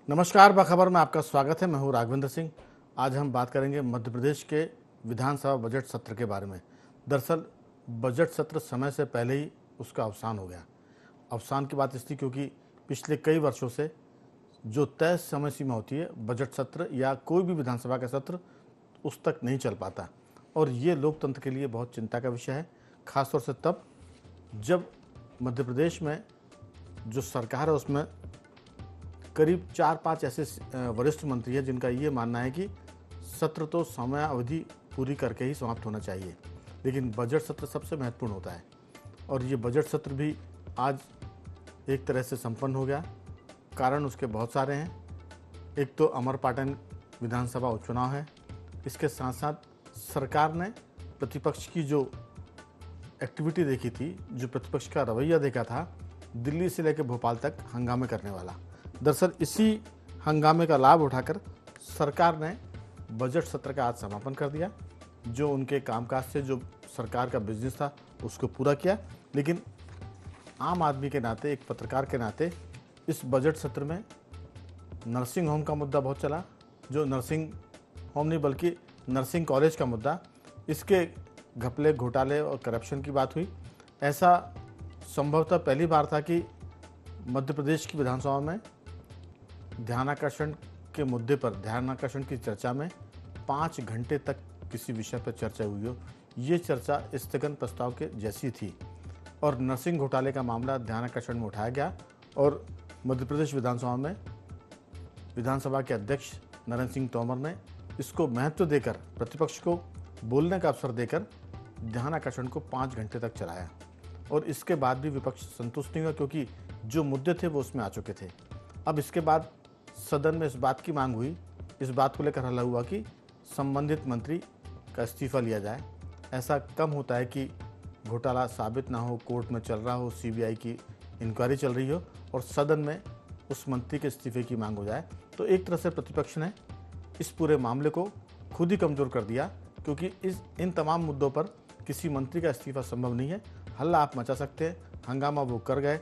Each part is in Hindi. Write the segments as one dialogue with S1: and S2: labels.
S1: नमस्कार, बखबर में आपका स्वागत है। मैं हूं राघवेंद्र सिंह। आज हम बात करेंगे मध्य प्रदेश के विधानसभा बजट सत्र के बारे में। दरअसल बजट सत्र समय से पहले ही उसका अवसान हो गया। अवसान की बात इसलिए क्योंकि पिछले कई वर्षों से जो तय समय सीमा होती है, बजट सत्र या कोई भी विधानसभा का सत्र उस तक नहीं चल पाता, और ये लोकतंत्र के लिए बहुत चिंता का विषय है। खासतौर से तब जब मध्य प्रदेश में जो सरकार है उसमें करीब 4-5 ऐसे वरिष्ठ मंत्री हैं जिनका ये मानना है कि सत्र तो समय अवधि पूरी करके ही समाप्त होना चाहिए, लेकिन बजट सत्र सबसे महत्वपूर्ण होता है। और ये बजट सत्र भी आज एक तरह से संपन्न हो गया। कारण उसके बहुत सारे हैं। एक तो अमरपाटन विधानसभा उपचुनाव है। इसके साथ साथ सरकार ने प्रतिपक्ष की जो एक्टिविटी देखी थी, जो प्रतिपक्ष का रवैया देखा था, दिल्ली से लेकर भोपाल तक हंगामे करने वाला। दरअसल इसी हंगामे का लाभ उठाकर सरकार ने बजट सत्र का आज समापन कर दिया। जो उनके कामकाज से जो सरकार का बिजनेस था उसको पूरा किया, लेकिन आम आदमी के नाते, एक पत्रकार के नाते, इस बजट सत्र में नर्सिंग होम का मुद्दा बहुत चला। जो नर्सिंग होम नहीं बल्कि नर्सिंग कॉलेज का मुद्दा, इसके घपले, घोटाले और करप्शन की बात हुई। ऐसा संभवतः पहली बार था कि मध्य प्रदेश की विधानसभा में ध्यानाकर्षण के मुद्दे पर, ध्यानाकर्षण की चर्चा में 5 घंटे तक किसी विषय पर चर्चा हुई हो। ये चर्चा स्थगन प्रस्ताव के जैसी थी, और नर्सिंग घोटाले का मामला ध्यानाकर्षण में उठाया गया और मध्य प्रदेश विधानसभा में विधानसभा के अध्यक्ष नरेंद्र सिंह तोमर ने इसको महत्व देकर, प्रतिपक्ष को बोलने का अवसर देकर ध्यानाकर्षण को 5 घंटे तक चलाया। और इसके बाद भी विपक्ष संतुष्ट नहीं हुआ, क्योंकि जो मुद्दे थे वो उसमें आ चुके थे। अब इसके बाद सदन में इस बात की मांग हुई, इस बात को लेकर हल्ला हुआ कि संबंधित मंत्री का इस्तीफा लिया जाए। ऐसा कम होता है कि घोटाला साबित ना हो, कोर्ट में चल रहा हो, सीबीआई की इंक्वायरी चल रही हो और सदन में उस मंत्री के इस्तीफे की मांग हो जाए। तो एक तरह से प्रतिपक्ष ने इस पूरे मामले को खुद ही कमज़ोर कर दिया, क्योंकि इन तमाम मुद्दों पर किसी मंत्री का इस्तीफा संभव नहीं है। हल्ला आप मचा सकते हैं, हंगामा वो कर गए,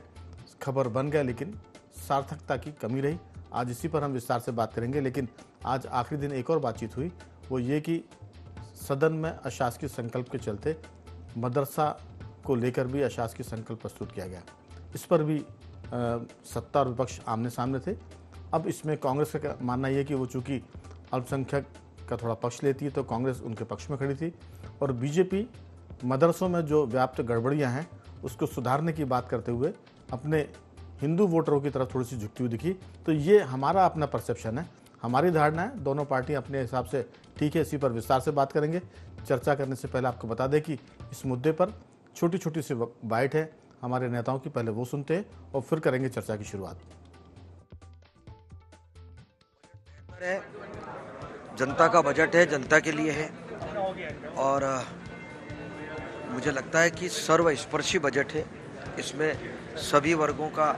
S1: खबर बन गया, लेकिन सार्थकता की कमी रही। आज इसी पर हम विस्तार से बात करेंगे। लेकिन आज आखिरी दिन एक और बातचीत हुई, वो ये कि सदन में अशासकीय संकल्प के चलते मदरसा को लेकर भी अशासकीय संकल्प प्रस्तुत किया गया। इस पर भी सत्ता और विपक्ष आमने सामने थे। अब इसमें कांग्रेस का मानना यह कि वो चूँकि अल्पसंख्यक का थोड़ा पक्ष लेती है, तो कांग्रेस उनके पक्ष में खड़ी थी, और बीजेपी मदरसों में जो व्याप्त गड़बड़ियां हैं उसको सुधारने की बात करते हुए अपने हिंदू वोटरों की तरफ थोड़ी सी झुकती हुई दिखी। तो ये हमारा अपना परसेप्शन है, हमारी धारणा है। दोनों पार्टियां अपने हिसाब से ठीक है, इसी पर विस्तार से बात करेंगे। चर्चा करने से पहले आपको बता दें कि इस मुद्दे पर छोटी छोटी सी बाइट है हमारे नेताओं की, पहले वो सुनते हैं और फिर करेंगे चर्चा की शुरुआत।
S2: जनता का बजट है, जनता के लिए है, और मुझे लगता है कि सर्वस्पर्शी बजट है। इसमें सभी वर्गों का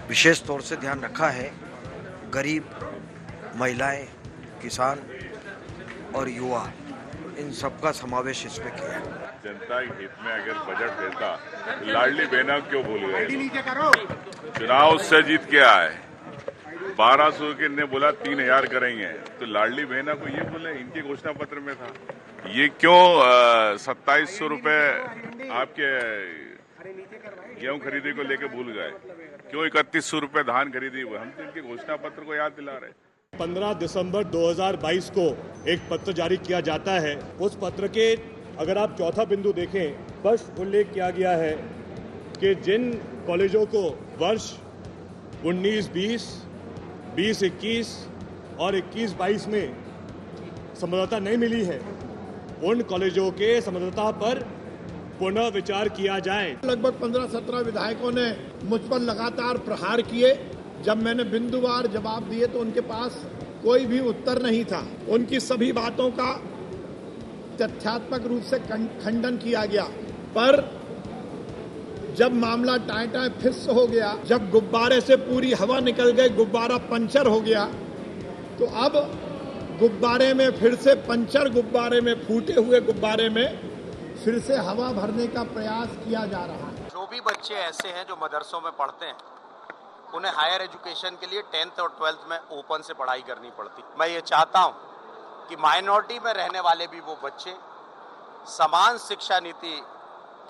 S2: विशेष तौर से ध्यान रखा है। गरीब, महिलाएं, किसान और युवा, इन सबका समावेश इसमें किया है।
S3: जनता के हित में अगर बजट देता तो लाडली बहना क्यों भूल गए? चुनाव से जीत के आए, 1200 के ने बोला 3000 करेंगे, तो लाडली बहना को ये बोले, इनके घोषणा पत्र में था। ये क्यों 2700 रुपए आपके गेहूं खरीदी को लेकर भूल गए? क्यों 3100 रुपए धान खरीदी? हम तो इनके घोषणा पत्र को याद दिला रहे।
S4: 15 दिसंबर 2022 को एक पत्र जारी किया जाता है। उस पत्र के अगर आप चौथा बिंदु देखें, स्पष्ट उल्लेख किया गया है कि जिन कॉलेजों को वर्ष 19-20, 20-21 और 21-22 में संबद्धता नहीं मिली है, उन कॉलेजों के संबद्धता पर पुनः विचार किया जाए।
S5: लगभग 15-17 विधायकों ने मुझ पर लगातार प्रहार किए। जब मैंने बिंदुवार जवाब दिए तो उनके पास कोई भी उत्तर नहीं था। उनकी सभी बातों का तथ्यात्मक रूप से खंडन किया गया, पर जब मामला टाँय फिस हो गया, जब गुब्बारे से पूरी हवा निकल गई, गुब्बारा पंचर हो गया, तो अब गुब्बारे में फिर से पंचर गुब्बारे में, फूटे हुए गुब्बारे में फिर से हवा भरने का प्रयास किया जा रहा है।
S6: जो भी बच्चे ऐसे हैं जो मदरसों में पढ़ते हैं, उन्हें हायर एजुकेशन के लिए 10th और 12th में ओपन से पढ़ाई करनी पड़ती। मैं ये चाहता हूँ कि माइनॉरिटी में रहने वाले भी वो बच्चे समान शिक्षा नीति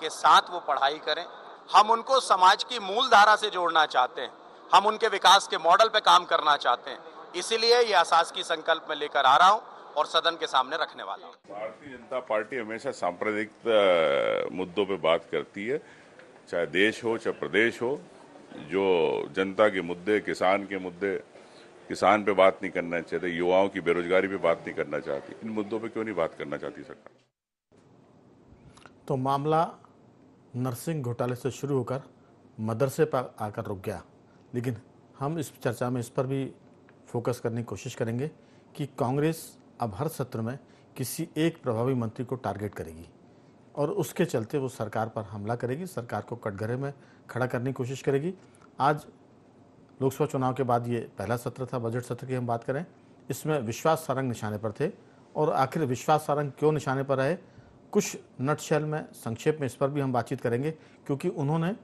S6: के साथ वो पढ़ाई करें। हम उनको समाज की मूल धारा से जोड़ना चाहते हैं, हम उनके विकास के मॉडल पे काम करना चाहते हैं। इसीलिए ये अशासकीय संकल्प में लेकर आ रहा हूँ और सदन के सामने रखने वाला हूँ।
S3: भारतीय जनता पार्टी हमेशा सांप्रदायिक मुद्दों पे बात करती है, चाहे देश हो चाहे प्रदेश हो। जो जनता के मुद्दे, किसान के मुद्दे, किसान पे बात नहीं करना चाहते, युवाओं की बेरोजगारी पे बात नहीं करना चाहती, इन मुद्दों पे क्यों नहीं बात करना चाहती सरकार?
S1: तो मामला नरसिंह घोटाले से शुरू होकर मदरसे पर आकर रुक गया, लेकिन हम इस चर्चा में इस पर भी फोकस करने की कोशिश करेंगे कि कांग्रेस अब हर सत्र में किसी एक प्रभावी मंत्री को टारगेट करेगी और उसके चलते वो सरकार पर हमला करेगी, सरकार को कटघरे में खड़ा करने की कोशिश करेगी। आज लोकसभा चुनाव के बाद ये पहला सत्र था, बजट सत्र की हम बात करें, इसमें विश्वास सारंग निशाने पर थे और आखिर विश्वास सारंग क्यों निशाने पर रहे, कुछ नटशेल में संक्षेप में इस पर भी हम बातचीत करेंगे, क्योंकि उन्होंने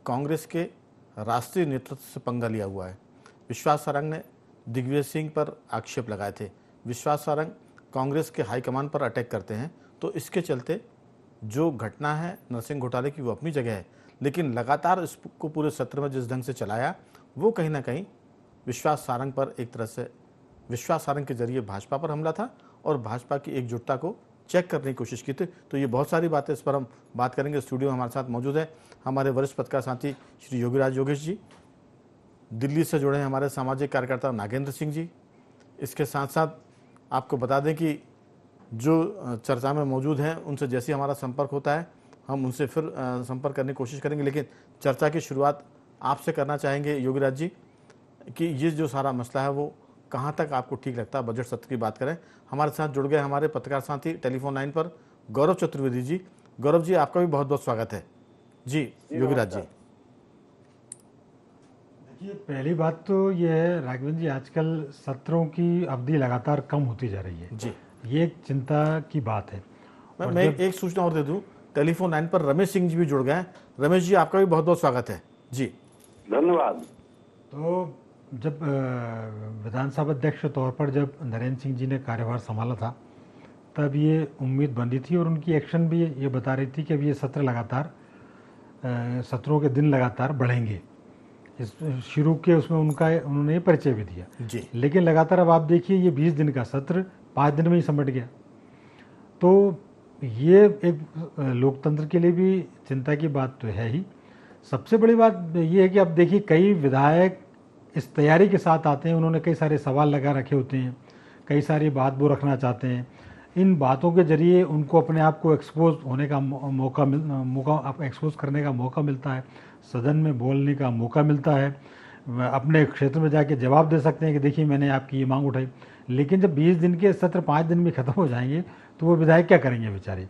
S1: कांग्रेस के राष्ट्रीय नेतृत्व से पंगा लिया हुआ है। विश्वास सारंग ने दिग्विजय सिंह पर आक्षेप लगाए थे। विश्वास सारंग कांग्रेस के हाईकमान पर अटैक करते हैं, तो इसके चलते जो घटना है नरसिंह घोटाले की वो अपनी जगह है, लेकिन लगातार इसको पूरे सत्र में जिस ढंग से चलाया वो कहीं ना कहीं विश्वास सारंग पर एक तरह से विश्वास सारंग के जरिए भाजपा पर हमला था और भाजपा की एकजुटता को चेक करने की कोशिश की थी। तो ये बहुत सारी बातें, इस पर हम बात करेंगे। स्टूडियो में हमारे साथ मौजूद है हमारे वरिष्ठ पत्रकार साथी श्री योगीराज योगेश जी, दिल्ली से जुड़े हैं हमारे सामाजिक कार्यकर्ता नागेंद्र सिंह जी। इसके साथ साथ आपको बता दें कि जो चर्चा में मौजूद हैं उनसे जैसे ही हमारा संपर्क होता है हम उनसे फिर संपर्क करने की कोशिश करेंगे, लेकिन चर्चा की शुरुआत आपसे करना चाहेंगे योगीराज जी कि ये जो सारा मसला है वो कहाँ तक आपको ठीक लगता है। बजट सत्र की बात करें, हमारे साथ जुड़ गए हमारे पत्रकार साथी टेलीफोन लाइन पर गौरव चतुर्वेदी जी। गौरव जी, आपका भी बहुत बहुत स्वागत है जी। योगीराज जी,
S7: देखिए पहली बात तो ये है राघवेंद्र जी, आजकल सत्रों की अवधि लगातार कम होती जा रही है
S1: जी,
S7: ये एक चिंता की बात है।
S1: मैं एक सूचना और दे दूं, टेलीफोन लाइन पर रमेश सिंह जी भी जुड़ गए हैं। रमेश जी, आपका भी बहुत बहुत स्वागत है जी।
S8: धन्यवाद।
S7: तो जब विधानसभा अध्यक्ष के तौर पर जब नरेंद्र सिंह जी ने कार्यभार संभाला था तब ये उम्मीद बन रही थी और उनकी एक्शन भी ये बता रही थी कि अब ये सत्र लगातार सत्रों के दिन लगातार बढ़ेंगे। इस शुरू के उसमें उन्होंने ये परिचय भी दिया
S1: जी।
S7: लेकिन लगातार अब आप देखिए ये 20 दिन का सत्र 5 दिन में ही समट गया। तो ये एक लोकतंत्र के लिए भी चिंता की बात तो है ही। सबसे बड़ी बात ये है कि अब देखिए कई विधायक इस तैयारी के साथ आते हैं, उन्होंने कई सारे सवाल लगा रखे होते हैं, कई सारी बात वो रखना चाहते हैं। इन बातों के जरिए उनको अपने आप को एक्सपोज होने का मौका एक्सपोज करने का मौका मिलता है, सदन में बोलने का मौका मिलता है, अपने क्षेत्र में जाके जवाब दे सकते हैं कि देखिए मैंने आपकी ये मांग उठाई। लेकिन जब 20 दिन के सत्र 5 दिन में ख़त्म हो जाएंगे तो वो विधायक क्या करेंगे बेचारे।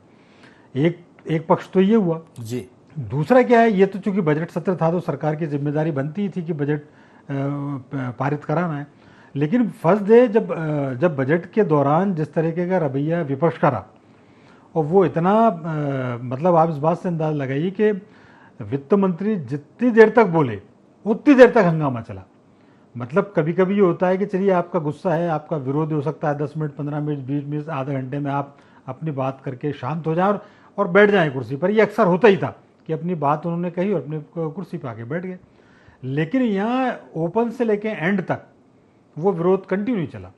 S7: एक पक्ष तो ये हुआ
S1: जी।
S7: दूसरा क्या है, ये तो चूंकि बजट सत्र था तो सरकार की जिम्मेदारी बनती ही थी कि बजट पारित कराना है। लेकिन फर्स्ट डे जब बजट के दौरान जिस तरीके का रवैया विपक्ष का रहा और वो इतना मतलब आप इस बात से अंदाज लगाइए कि वित्त मंत्री जितनी देर तक बोले उतनी देर तक हंगामा चला। मतलब कभी कभी ये होता है कि चलिए आपका गुस्सा है, आपका विरोध हो सकता है, 10 मिनट 15 मिनट 20 मिनट आधे घंटे में आप अपनी बात करके शांत हो जाए और बैठ जाए कुर्सी पर। ये अक्सर होता ही था कि अपनी बात उन्होंने कही और अपनी कुर्सी पर आके बैठ गए। लेकिन यहाँ ओपन से लेके एंड तक वो विरोध कंटिन्यू चला।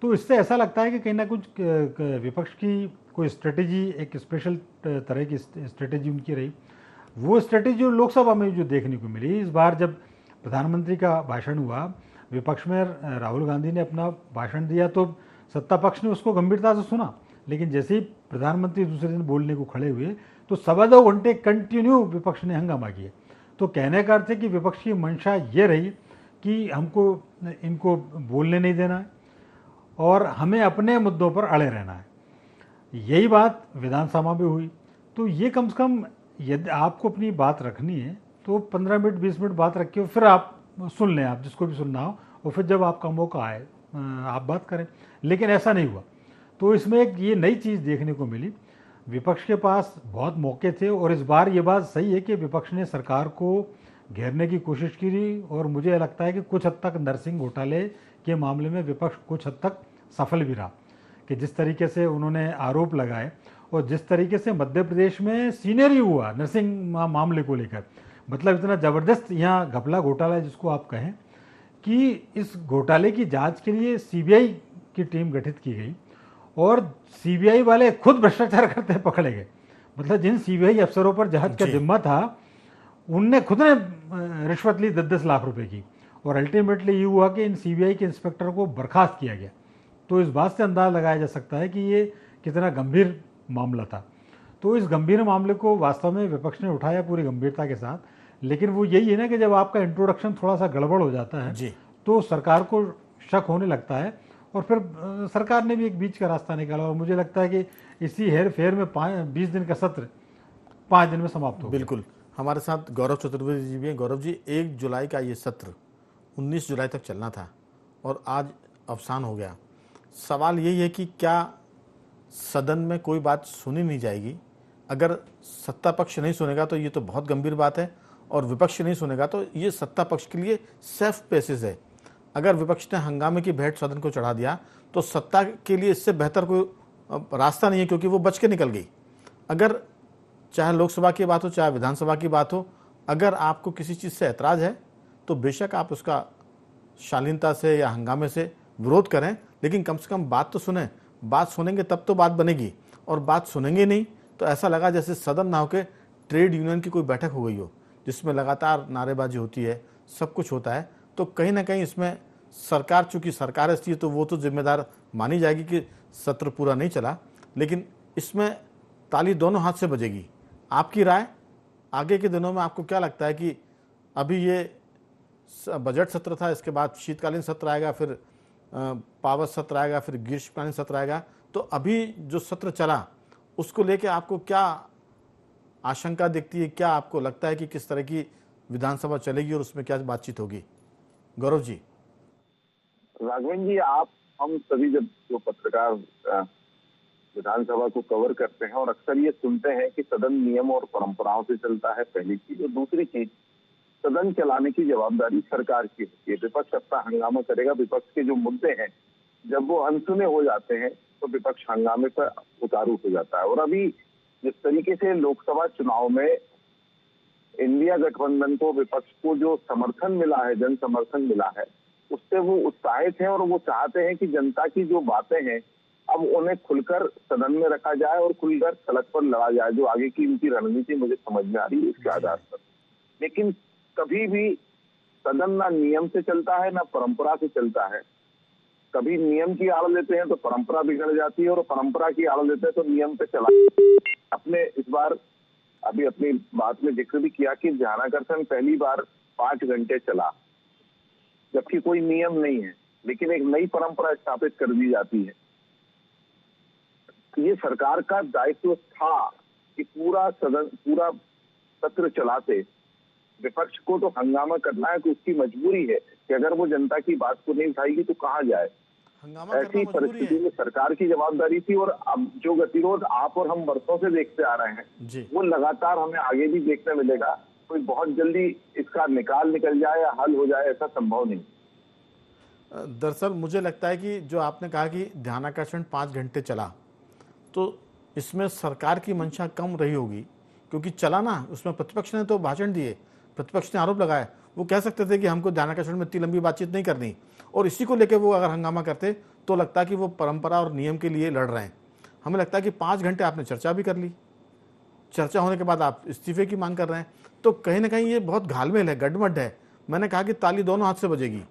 S7: तो इससे ऐसा लगता है कि कहीं ना कुछ विपक्ष की कोई स्ट्रेटेजी, एक स्पेशल तरह की स्ट्रेटेजी उनकी रही। वो स्ट्रेटेजी लोकसभा में जो देखने को मिली, इस बार जब प्रधानमंत्री का भाषण हुआ, विपक्ष में राहुल गांधी ने अपना भाषण दिया तो सत्ता पक्ष ने उसको गंभीरता से सुना। लेकिन जैसे ही प्रधानमंत्री दूसरे दिन बोलने को खड़े हुए तो 2.25 घंटे कंटिन्यू विपक्ष ने हंगामा किया। तो कहने का अर्थ है कि विपक्ष की मंशा ये रही कि हमको इनको बोलने नहीं देना है और हमें अपने मुद्दों पर अड़े रहना है। यही बात विधानसभा में हुई। तो ये कम से कम यदि आपको अपनी बात रखनी है तो 15 मिनट 20 मिनट बात रखिए, फिर आप सुन लें, आप जिसको भी सुनना हो, और फिर जब आपका मौका आए आप बात करें। लेकिन ऐसा नहीं हुआ। तो इसमें एक ये नई चीज़ देखने को मिली, विपक्ष के पास बहुत मौके थे। और इस बार ये बात सही है कि विपक्ष ने सरकार को घेरने की कोशिश की और मुझे लगता है कि कुछ हद तक नरसिंह घोटाले के मामले में विपक्ष कुछ हद तक सफल भी रहा कि जिस तरीके से उन्होंने आरोप लगाए और जिस तरीके से मध्य प्रदेश में सीनियर ही हुआ नरसिंह मामले को लेकर, मतलब इतना ज़बरदस्त यहाँ घपला घोटाला जिसको आप कहें कि इस घोटाले की जांच के लिए सीबीआई की टीम गठित की गई और सीबीआई वाले खुद भ्रष्टाचार करते पकड़े गए। मतलब जिन सीबीआई अफसरों पर जांच का जिम्मा था उनने खुद ने रिश्वत ली 10-10 लाख रुपए की और अल्टीमेटली ये हुआ कि इन सीबीआई के इंस्पेक्टर को बर्खास्त किया गया। तो इस बात से अंदाज़ा लगाया जा सकता है कि ये कितना गंभीर मामला था। तो इस गंभीर मामले को वास्तव में विपक्ष ने उठाया पूरी गंभीरता के साथ, लेकिन वो यही है ना कि जब आपका इंट्रोडक्शन थोड़ा सा गड़बड़ हो जाता है तो सरकार को शक होने लगता है और फिर सरकार ने भी एक बीच का रास्ता निकाला और मुझे लगता है कि इसी हेर फेर में 20 दिन का सत्र 5 दिन में समाप्त हो गया।
S1: बिल्कुल। हमारे साथ गौरव चतुर्वेदी जी भी हैं। गौरव जी, 1 जुलाई का ये सत्र 19 जुलाई तक चलना था और आज अवसान हो गया। सवाल यही है कि क्या सदन में कोई बात सुनी नहीं जाएगी? अगर सत्ता पक्ष नहीं सुनेगा तो ये तो बहुत गंभीर बात है और विपक्ष नहीं सुनेगा तो ये सत्ता पक्ष के लिए सेफ पेसेस है। अगर विपक्ष ने हंगामे की भेंट सदन को चढ़ा दिया तो सत्ता के लिए इससे बेहतर कोई रास्ता नहीं है, क्योंकि वो बच के निकल गई। अगर चाहे लोकसभा की बात हो चाहे विधानसभा की बात हो, अगर आपको किसी चीज़ से ऐतराज़ है तो बेशक आप उसका शालीनता से या हंगामे से विरोध करें, लेकिन कम से कम बात तो सुने। बात सुनेंगे तब तो बात बनेगी, और बात सुनेंगे नहीं तो ऐसा लगा जैसे सदन ना होकर ट्रेड यूनियन की कोई बैठक हो गई हो जिसमें लगातार नारेबाजी होती है, सब कुछ होता है। तो कहीं ना कहीं इसमें सरकार, चूंकि सरकार ऐसी है तो वो तो जिम्मेदार मानी जाएगी कि सत्र पूरा नहीं चला, लेकिन इसमें ताली दोनों हाथ से बजेगी। आपकी राय, आगे के दिनों में आपको क्या लगता है कि अभी ये बजट सत्र था, इसके बाद शीतकालीन सत्र आएगा, फिर पावर सत्र आएगा, फिर ग्रीष्मकालीन सत्र आएगा, तो अभी जो सत्र चला उसको लेके आपको क्या आशंका दिखती है? क्या आपको लगता है कि किस तरह की विधानसभा चलेगी और उसमें क्या बातचीत होगी? गौरव जी।
S8: राघवन जी, आप हम सभी जब जो पत्रकार विधानसभा को कवर करते हैं और अक्सर ये सुनते हैं कि सदन नियम और परंपराओं से चलता है, पहली चीज। और दूसरी चीज, सदन चलाने की जवाबदारी सरकार की होती है। विपक्ष अपना हंगामा करेगा, विपक्ष के जो मुद्दे हैं जब वो अनसुने हो जाते हैं तो विपक्ष हंगामे पर उतारू हो जाता है। और अभी जिस तरीके से लोकसभा चुनाव में इंडिया गठबंधन को, विपक्ष को जो समर्थन मिला है, जन समर्थन मिला है, उससे वो उत्साहित हैं और वो चाहते हैं कि जनता की जो बातें हैं अब उन्हें खुलकर सदन में रखा जाए और खुलकर सड़क पर लड़ा जाए। जो आगे की इनकी रणनीति मुझे समझ में आ रही है इसके आधार पर। लेकिन कभी भी सदन ना नियम से चलता है ना परंपरा से चलता है। कभी नियम की आड़ लेते हैं तो परंपरा बिगड़ जाती है और परंपरा की आड़ लेते हैं तो नियम पे चला। आपने इस बार अभी अपनी बात में जिक्र भी किया कि ध्यानाकर्षण पहली बार 5 घंटे चला, जबकि कोई नियम नहीं है, लेकिन एक नई परंपरा स्थापित कर दी जाती है। ये सरकार का दायित्व था कि पूरा सत्र चलाते विपक्ष को तो हंगामा करना है, तो उसकी मजबूरी है कि अगर वो जनता की बात को नहीं उठाएगी तो कहाँ जाए। ऐसी परिस्थिति में सरकार की जवाबदारी थी। और अब जो गतिरोध आप और हम वर्षों से देखते आ रहे हैं वो लगातार हमें आगे भी देखने मिलेगा। कोई बहुत जल्दी इसका निकल जाए या हल हो जाए ऐसा संभव नहीं।
S1: दरअसल मुझे लगता है कि जो आपने कहा कि ध्यानाकर्षण 5 घंटे चला, तो इसमें सरकार की मंशा कम रही होगी, क्योंकि चला ना, उसमें प्रतिपक्ष ने तो भाषण दिए, प्रतिपक्ष ने आरोप लगाया। वो कह सकते थे कि हमको ध्यानाकर्षण में इतनी लंबी बातचीत नहीं करनी, और इसी को लेकर वो अगर हंगामा करते तो लगता है कि वो परंपरा और नियम के लिए लड़ रहे हैं। हमें लगता है कि 5 घंटे आपने चर्चा भी कर ली, चर्चा होने के बाद आप इस्तीफे की मांग कर रहे हैं, तो कहीं ना कहीं ये बहुत घालमेल है, गड़मड है। मैंने कहा कि ताली दोनों हाथ से बजेगी।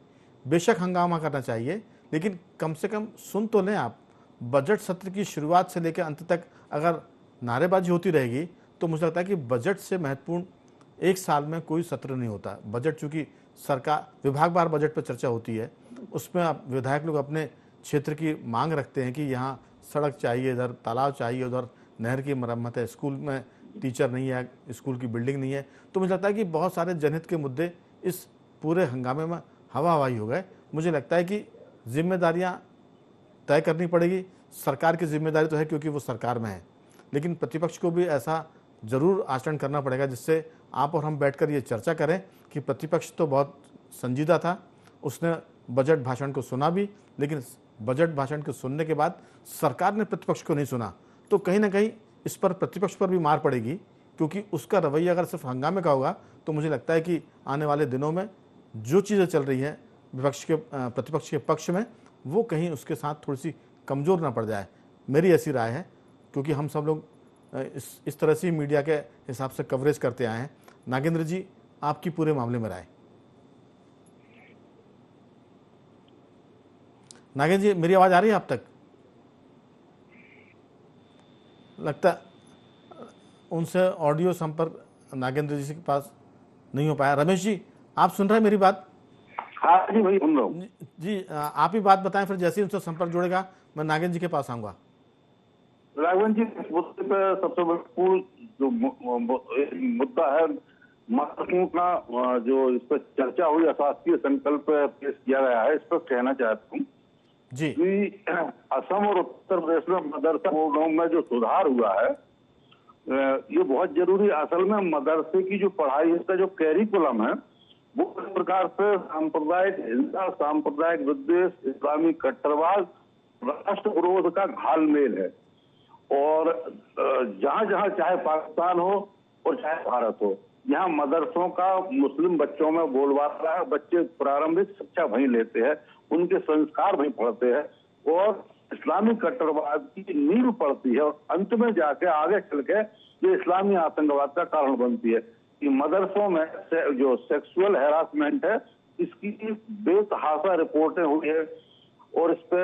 S1: बेशक हंगामा करना चाहिए, लेकिन कम से कम सुन तो लें आप। बजट सत्र की शुरुआत से लेकर अंत तक अगर नारेबाजी होती रहेगी तो मुझे लगता है कि बजट से महत्वपूर्ण एक साल में कोई सत्र नहीं होता। बजट चूंकि सरकार विभागवार बजट पर चर्चा होती है, उसमें आप विधायक लोग अपने क्षेत्र की मांग रखते हैं कि यहाँ सड़क चाहिए, इधर तालाब चाहिए, उधर नहर की मरम्मत है, स्कूल में टीचर नहीं है, स्कूल की बिल्डिंग नहीं है। तो मुझे लगता है कि बहुत सारे जनहित के मुद्दे इस पूरे हंगामे में हवा हवाई हो गए। मुझे लगता है कि जिम्मेदारियाँ तय करनी पड़ेगी। सरकार की जिम्मेदारी तो है क्योंकि वो सरकार में है, लेकिन प्रतिपक्ष को भी ऐसा जरूर आचरण करना पड़ेगा जिससे आप और हम बैठकर ये चर्चा करें कि प्रतिपक्ष तो बहुत संजीदा था, उसने बजट भाषण को सुना भी, लेकिन बजट भाषण को सुनने के बाद सरकार ने प्रतिपक्ष को नहीं सुना, तो कहीं ना कहीं इस पर प्रतिपक्ष पर भी मार पड़ेगी, क्योंकि उसका रवैया अगर सिर्फ हंगामे का होगा तो मुझे लगता है कि आने वाले दिनों में जो चीज़ें चल रही हैं विपक्ष के प्रतिपक्ष के पक्ष में, वो कहीं उसके साथ थोड़ी सी कमज़ोर ना पड़ जाए। मेरी ऐसी राय है, क्योंकि हम सब लोग इस तरह से मीडिया के हिसाब से कवरेज करते आए हैं। नागेंद्र जी, आपकी पूरे मामले में राय। नागेंद्र जी, मेरी आवाज़ आ रही है आप तक? लगता उनसे ऑडियो संपर्क नागेंद्र जी के पास नहीं हो पाया। रमेश जी, आप सुन रहे हैं मेरी बात?
S8: हाँ जी भाई, सुन रहा हूँ
S1: जी। आप ही बात बताएं, फिर जैसे ही उनसे संपर्क जुड़ेगा मैं नागेंद्र जी के पास आऊंगा।
S8: राघवन जी, इस मुद्दे पे सबसे बड़ा जो मुद्दा है मदरसों का, जो इस पर चर्चा हुई, अशासकीय संकल्प पेश किया गया है, इस पर कहना चाहता हूँ
S1: जी
S8: कि असम और उत्तर प्रदेश में मदरसा बोर्डों में जो सुधार हुआ है ये बहुत जरूरी। असल में मदरसे की जो पढ़ाई, इसका जो कैरिकुलम है वो इस प्रकार से सांप्रदायिक हिंसा, सांप्रदायिक विद्वेष, इस्लामी कट्टरवाद, राष्ट्र विरोध का घालमेल है। और जहां जहां चाहे पाकिस्तान हो और चाहे भारत हो, यहाँ मदरसों का मुस्लिम बच्चों में बोलबाला है। बच्चे प्रारंभिक शिक्षा वहीं लेते हैं, उनके संस्कार वहीं पढ़ते हैं और इस्लामी कट्टरवाद की नींव पड़ती है और अंत में जाके आगे चल के ये इस्लामी आतंकवाद का कारण बनती है। कि मदरसों में जो सेक्सुअल हैरासमेंट है, इसकी बेतहाशा रिपोर्टें हुई है और इस पे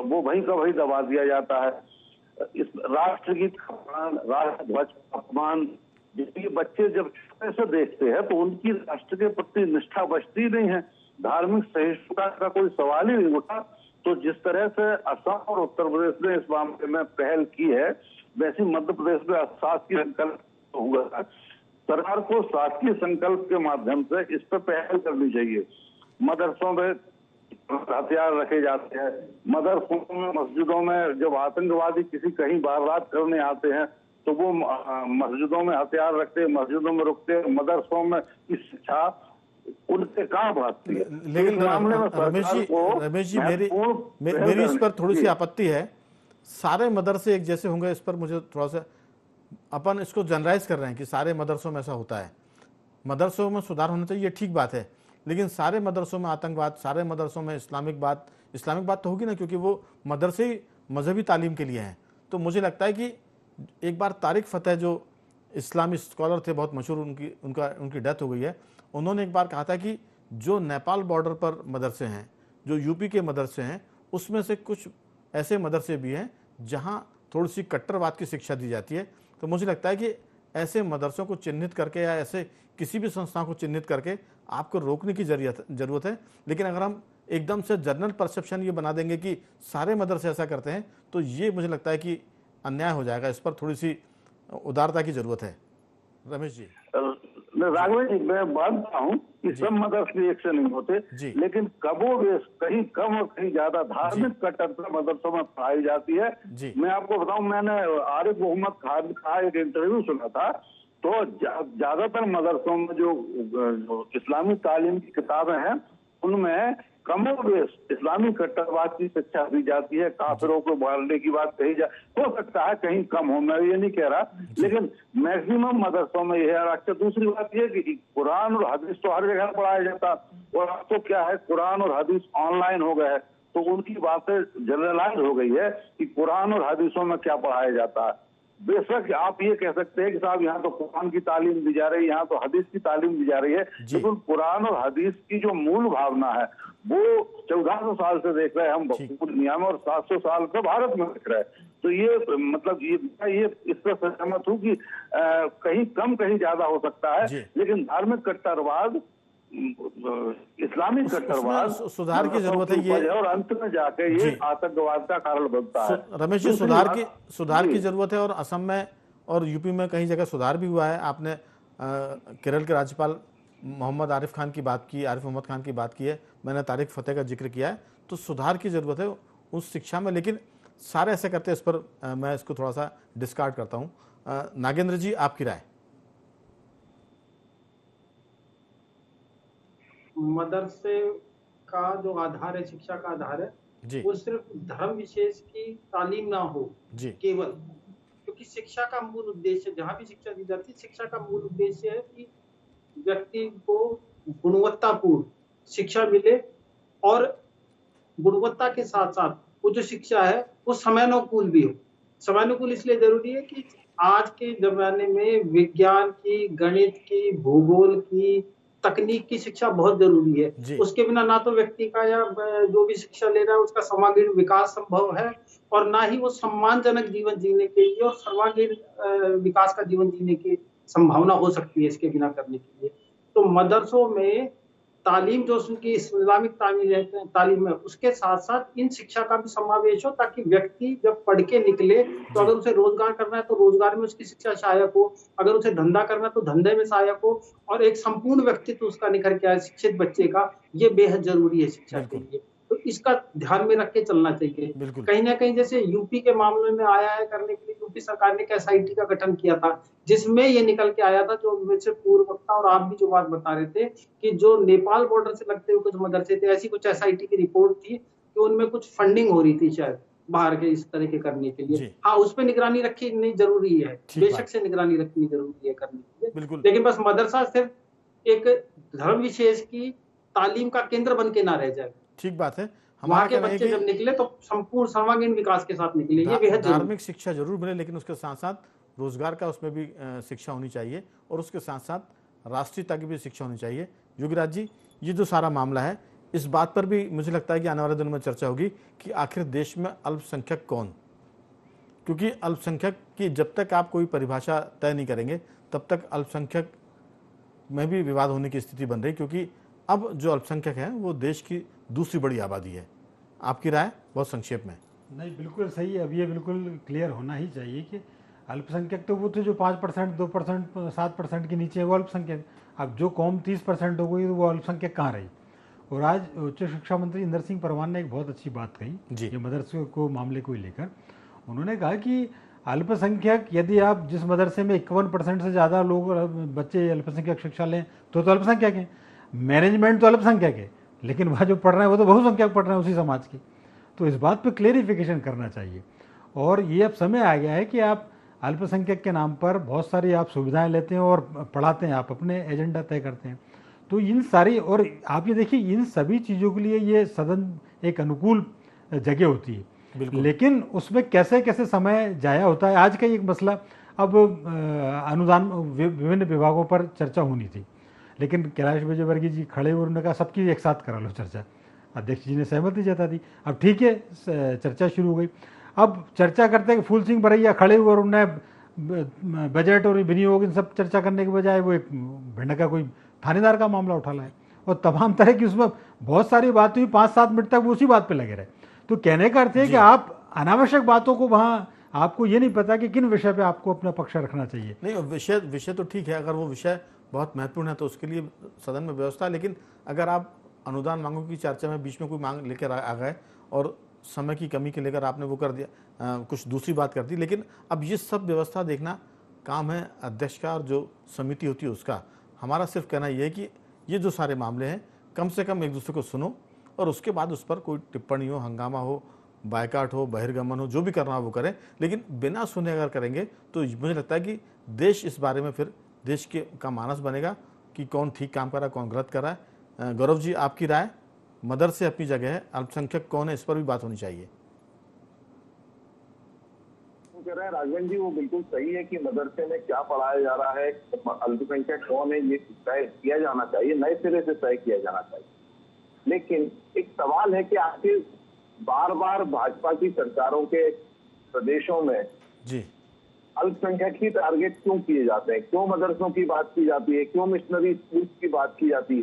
S8: वो वहीं का वहीं दबा दिया जाता है। इस राष्ट्रगीत का अपमान, राष्ट्र ध्वज का अपमान, ये बच्चे जब छोटे से देखते हैं तो उनकी राष्ट्र के प्रति निष्ठा बचती नहीं है, धार्मिक सहिष्णुता का कोई सवाल ही नहीं उठा। तो जिस तरह से असम और उत्तर प्रदेश ने इस मामले में पहल की है, वैसे मध्य प्रदेश में शासकीय संकल्प हुआ। सरकार को शासकीय संकल्प के माध्यम से इस पर पहल करनी चाहिए। मदरसों में हथियार रखे जाते हैं, मदरसों में, मस्जिदों में जब आतंकवादी किसी कहीं वारदात करने आते हैं तो वो मस्जिदों में हथियार रखते, मस्जिदों में रुकते, मदरसों में की शिक्षा उनसे कहाँ भागती है।
S1: लेकिन रमेश जी मेरी इस पर थोड़ी सी आपत्ति है। सारे मदरसे एक जैसे होंगे, इस पर मुझे थोड़ा सा, अपन इसको जनरलाइज कर रहे हैं कि सारे मदरसों में ऐसा होता है। मदरसों में सुधार होना चाहिए, ये ठीक बात है, लेकिन सारे मदरसों में आतंकवाद, सारे मदरसों में इस्लामिक बात तो होगी ना, क्योंकि वो मदरसे ही मजहबी तालीम के लिए हैं। तो मुझे लगता है कि एक बार तारिक फतेह जो इस्लामी स्कॉलर थे, बहुत मशहूर, उनकी डेथ हो गई है, उन्होंने एक बार कहा था कि जो नेपाल बॉर्डर पर मदरसे हैं, जो यूपी के मदरसे हैं, उसमें से कुछ ऐसे मदरसे भी हैं जहां थोड़ी सी कट्टरवाद की शिक्षा दी जाती है। तो मुझे लगता है कि ऐसे मदरसों को चिन्हित करके या ऐसे किसी भी संस्था को चिन्हित करके आपको रोकने की ज़रूरत है। लेकिन अगर हम एकदम से जनरल परसेप्शन ये बना देंगे कि सारे मदरसे ऐसा करते हैं, तो ये मुझे लगता है कि अन्याय हो जाएगा। इस पर थोड़ी सी उदारता की जरूरत है। रमेश जी।
S8: राघव जी, मैं मानता हूँ कि सब मदरसे एक से नहीं होते, लेकिन कमोबेश कहीं कम और कहीं ज्यादा धार्मिक कट्टरता मदरसों में पढ़ाई जाती है। मैं आपको बताऊं, मैंने आरिफ मोहम्मद खान का एक इंटरव्यू सुना था, तो ज्यादातर मदरसों में जो इस्लामी तालीम की किताबें हैं उनमें कमोबेश इस्लामी कट्टरवाद की शिक्षा दी जाती है, काफिरों को मारने की बात कही जा, हो सकता है कहीं कम हो, मैं ये नहीं कह रहा, लेकिन मैक्सिमम मदरसों में यह है। अच्छा, दूसरी बात यह कि कुरान और हदीस तो हर जगह पढ़ाया जाता, और अब तो क्या है, कुरान और हदीस ऑनलाइन हो गए हैं, तो उनकी बातें जनरलाइज हो गई है कि कुरान और हदीसों में क्या पढ़ाया जाता है। बेशक आप ये कह सकते हैं कि साहब यहाँ तो कुरान की तालीम दी जा रही है, यहाँ तो हदीस की तालीम दी जा रही है, लेकिन कुरान और हदीस की जो मूल भावना है वो 1400 साल से देख रहे हैं हम पूरी दुनिया में, और 700 साल से भारत में देख रहे हैं। तो ये मतलब ये इस पर सहमत हूँ कि कहीं कम कहीं ज्यादा हो सकता है, लेकिन धार्मिक कट्टरवाद, इस्लामिक कट्टरवाद
S1: सुधार की जरूरत है ये,
S8: और अंत में जाके ये आतंकवाद का कारण बनता है।
S1: रमेश जी, सुधार की जरूरत है, और असम में और यूपी में कई जगह सुधार भी हुआ है। आपने केरल के राज्यपाल आरिफ मोहम्मद खान की बात की है, मैंने तारिक फतेह का जिक्र किया है। तो सुधार की जरूरत है उस शिक्षा में, लेकिन सारे ऐसे करते हैं, इस पर मैं इसको थोड़ा सा डिस्कार्ड करता हूँ। नागेंद्र जी, आपकी राय।
S9: मदरसे का जो आधार है, शिक्षा का आधार है,
S1: जी
S9: वो सिर्फ धर्म विशेष की तालीम ना हो
S1: जी
S9: केवल, क्योंकि शिक्षा का मूल उद्देश्य, जहाँ भी शिक्षा दी जाती है, शिक्षा का मूल उद्देश्य है कि व्यक्ति को गुणवत्तापूर्ण शिक्षा मिले, और गुणवत्ता के साथ साथ वो जो शिक्षा है वो समयानुकूल भी हो। समयानुकूल इसलिए जरूरी है कि आज के जमाने में विज्ञान की, गणित की, भूगोल की, तकनीक की शिक्षा बहुत जरूरी है।
S1: जी
S9: उसके बिना ना तो व्यक्ति का या जो भी शिक्षा ले रहा है उसका सर्वांगीण विकास संभव है, और ना ही वो सम्मानजनक जीवन जीने के लिए और सर्वांगीण विकास का जीवन जीने की संभावना हो सकती है इसके बिना करने के लिए। तो मदरसों में तालीम जो उनकी इस्लामिक तालीम है, उसके साथ साथ इन शिक्षा का भी समावेश हो, ताकि व्यक्ति जब पढ़ के निकले तो अगर उसे रोजगार करना है तो रोजगार में उसकी शिक्षा सहायक हो, अगर उसे धंधा करना है तो धंधे में सहायक हो, और एक संपूर्ण व्यक्तित्व उसका निखर के आए शिक्षित बच्चे का। ये बेहद जरूरी है शिक्षा के
S1: बिल्कुल।
S9: लिए, तो इसका ध्यान में रख के चलना चाहिए।
S1: बिल्कुल
S9: कहीं ना कहीं जैसे यूपी के मामले में आया है करने के लिए, यूपी सरकार ने एक SIT का गठन किया था, जिसमें ये निकल के आया था, जो मुझसे पूर्व वक्ता और आप भी जो बात बता रहे थे कि जो नेपाल बॉर्डर से लगते हुए कुछ मदरसे थे, ऐसी कुछ SIT की रिपोर्ट थी कि उनमें कुछ फंडिंग हो रही थी शायद बाहर के इस तरह के करने के
S1: जी।
S9: लिए। हाँ, उस पर निगरानी रखी नहीं जरूरी है,
S1: ठीक
S9: बेशक
S1: बात।
S9: से निगरानी रखनी जरूरी है करने के लिए,
S1: बिल्कुल
S9: लेकिन बस मदरसा सिर्फ एक धर्म विशेष की तालीम का केंद्र बन के ना रह जाए।
S1: ठीक बात है।
S9: वहाँ
S1: हमारा
S9: के
S1: कहना है
S9: बच्चे जब
S1: कि
S9: निकले तो संपूर्ण सर्वांगीण विकास के साथ निकले, ये बेहद जरूरी।
S1: धार्मिक शिक्षा जरूर मिले, लेकिन उसके साथ साथ रोजगार का उसमें भी शिक्षा होनी चाहिए, और उसके साथ साथ राष्ट्रीयता की भी शिक्षा होनी चाहिए। योगीराज जी, ये जो सारा मामला है, इस बात पर भी मुझे लगता है कि आने वाले दिनों में चर्चा होगी कि आखिर देश में अल्पसंख्यक कौन, क्योंकि अल्पसंख्यक की जब तक आप कोई परिभाषा तय नहीं करेंगे तब तक अल्पसंख्यक में भी विवाद होने की स्थिति बन रही, क्योंकि अब जो अल्पसंख्यक हैं वो देश की दूसरी बड़ी आबादी है। आपकी राय बहुत संक्षेप में।
S7: नहीं, बिल्कुल सही है। अब ये बिल्कुल क्लियर होना ही चाहिए कि अल्पसंख्यक तो वो थे जो 5%, 2%, 7% के नीचे है, वो अल्पसंख्यक। अब जो कौम 30% हो गई तो वो अल्पसंख्यक कहाँ रही। और आज उच्च शिक्षा मंत्री इंदर सिंह परमार ने एक बहुत अच्छी बात कही ये मदरसे को मामले को लेकर। उन्होंने कहा कि अल्पसंख्यक, यदि आप जिस मदरसे में 51% से ज़्यादा लोग बच्चे अल्पसंख्यक शिक्षा लें तो अल्पसंख्यक हैं। मैनेजमेंट तो अल्पसंख्यक है, लेकिन वह जो पढ़ रहे हैं वो तो बहुसंख्यक पढ़ रहे हैं उसी समाज के। तो इस बात पे क्लेरिफिकेशन करना चाहिए। और ये अब समय आ गया है कि आप अल्पसंख्यक के नाम पर बहुत सारी आप सुविधाएं लेते हैं और पढ़ाते हैं, आप अपने एजेंडा तय करते हैं। तो इन सारी, और आप ये देखिए इन सभी चीज़ों के लिए ये सदन एक अनुकूल जगह होती है, लेकिन उसमें कैसे कैसे समय जाया होता है। आज का एक मसला, अब अनुदान विभिन्न विभागों पर चर्चा होनी थी, लेकिन कैलाश विजयवर्गीय जी खड़े और उन्होंने कहा सबकी एक साथ करा लो चर्चा। अध्यक्ष जी ने सहमति जता दी। अब ठीक है, चर्चा शुरू हो गई। अब चर्चा करते हैं कि फूल सिंह बरैया खड़े हुए और उन्होंने बजट और विनियोग इन सब चर्चा करने के बजाय वो एक भिंड का कोई थानेदार का मामला उठा लाए और तमाम तरह की उसमें बहुत सारी बात हुई। 5-7 मिनट तक वो उसी बात पे लगे रहे। तो कहने का अर्थ है कि आप अनावश्यक बातों को, वहाँ आपको ये नहीं पता कि किन विषय पे आपको अपना पक्ष रखना चाहिए।
S1: नहीं, विषय तो ठीक है, अगर वो विषय बहुत महत्वपूर्ण है तो उसके लिए सदन में व्यवस्था है, लेकिन अगर आप अनुदान मांगों की चर्चा में बीच में कोई मांग लेकर आ गए और समय की कमी के लेकर आपने वो कर दिया, कुछ दूसरी बात कर दी, लेकिन अब ये सब व्यवस्था देखना काम है अध्यक्ष का और जो समिति होती है उसका। हमारा सिर्फ कहना ये है कि ये जो सारे मामले हैं कम से कम एक दूसरे को सुनो और उसके बाद उस पर कोई टिप्पणी हो, हंगामा हो, बायकाट हो, बहिर्गमन हो, जो भी करना हो वो करें, लेकिन बिना सुने अगर करेंगे तो मुझे लगता है कि देश इस बारे में फिर देश के का मानस बनेगा कि कौन ठीक काम कर रहा है, कौन गलत कर रहा है। गौरव जी, आपकी राय? मदरसे अपनी जगह है, अल्पसंख्यक कौन है, इस पर भी बात होनी चाहिए।
S8: कह रहे हैं राघवन जी, वो बिल्कुल सही है कि मदरसे में क्या पढ़ाया जा रहा है, अल्पसंख्यक कौन है, ये तय किया जाना चाहिए, नए सिरे से तय किया जाना चाहिए। लेकिन एक सवाल है कि आखिर बार बार भाजपा की सरकारों के प्रदेशों में
S1: जी
S8: अल्पसंख्यक ही टारगेट क्यों किए जाते हैं? क्यों मदरसों की बात की जाती है? क्यों मिशनरी स्कूल की बात की जाती है?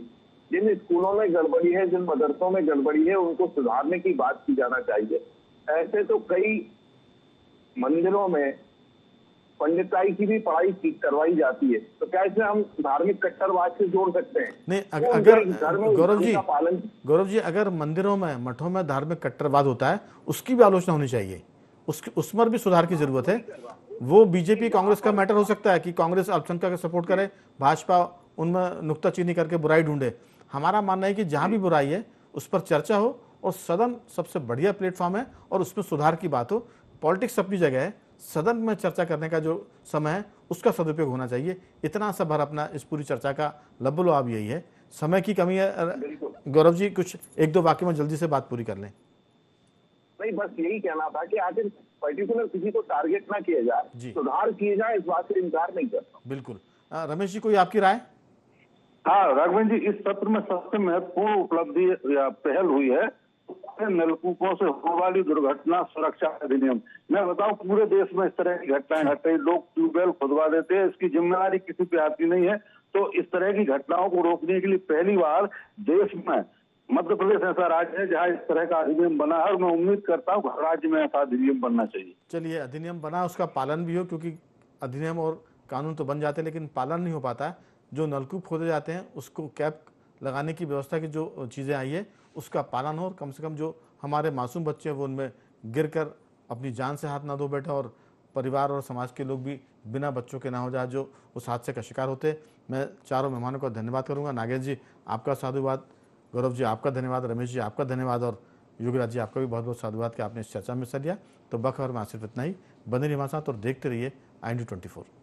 S8: जिन स्कूलों में गड़बड़ी है, जिन मदरसों में गड़बड़ी है, उनको सुधारने की बात की जाना चाहिए। ऐसे तो कई मंदिरों में पंडिताई की भी पढ़ाई करवाई जाती है, तो कैसे हम धार्मिक कट्टरवाद से जोड़ सकते हैं?
S1: नहीं, अगर गौरव जी अगर मंदिरों में, मठों में धार्मिक कट्टरवाद होता है उसकी भी आलोचना होनी चाहिए, उस पर भी सुधार की जरूरत है। वो बीजेपी कांग्रेस का मैटर हो सकता है कि कांग्रेस अल्पसंख्यक का सपोर्ट करे, भाजपा उनमें नुक्ताचीनी करके बुराई ढूंढे। हमारा मानना है कि जहाँ भी बुराई है उस पर चर्चा हो, और सदन सबसे बढ़िया प्लेटफॉर्म है और उसमें सुधार की बात हो। पॉलिटिक्स अपनी जगह है, सदन में चर्चा करने का जो समय है उसका सदुपयोग होना चाहिए। इतना सा भर अपना इस पूरी चर्चा का लब्बो-लुआब यही है। समय की कमी है। गौरव जी, कुछ एक दो वाक्य में जल्दी से बात पूरी कर लें।
S8: नहीं, बस यही कहना था कि आखिर पर्टिकुलर किसी को टारगेट ना किया जाए, सुधार किए जाए, इस बात से इनकार नहीं करता।
S1: बिल्कुल। रमेश जी, कोई आपकी राय?
S10: हाँ राघवन जी, इस सत्र में सबसे महत्वपूर्ण उपलब्धि या पहल हुई है नलकूपों से होने वाली दुर्घटना सुरक्षा अधिनियम। मैं बताऊं, पूरे देश में इस तरह की घटनाएं घट रही, लोग ट्यूबवेल खुदवा देते हैं, इसकी जिम्मेदारी किसी पे आती नहीं है। तो इस तरह की घटनाओं को रोकने के लिए पहली बार देश में मध्य प्रदेश ऐसा राज्य है जहाँ इस तरह का अधिनियम बना है, और मैं उम्मीद करता हूँ हर राज्य में ऐसा अधिनियम बनना चाहिए।
S1: चलिए, अधिनियम बना, उसका पालन भी हो, क्योंकि अधिनियम और कानून तो बन जाते हैं लेकिन पालन नहीं हो पाता है। जो नलकूप खोदे जाते हैं उसको कैप लगाने की व्यवस्था की जो चीज़ें आई है उसका पालन हो, और कम से कम जो हमारे मासूम बच्चे हैं वो उनमें गिरकर अपनी जान से हाथ ना धो बैठे, और परिवार और समाज के लोग भी बिना बच्चों के ना हो जाए जो उस हादसे का शिकार होते। मैं चारों मेहमानों का धन्यवाद करूंगा। नागेश जी, आपका साधुवाद। गौरव जी, आपका धन्यवाद। रमेश जी, आपका धन्यवाद। और योगराज जी, आपका भी बहुत बहुत साधुवाद कि आपने इस चर्चा में हिस्सा लिया। तो बखबर में सिर्फ इतना ही। बने रहिए हमारे साथ और देखते रहिए IND24।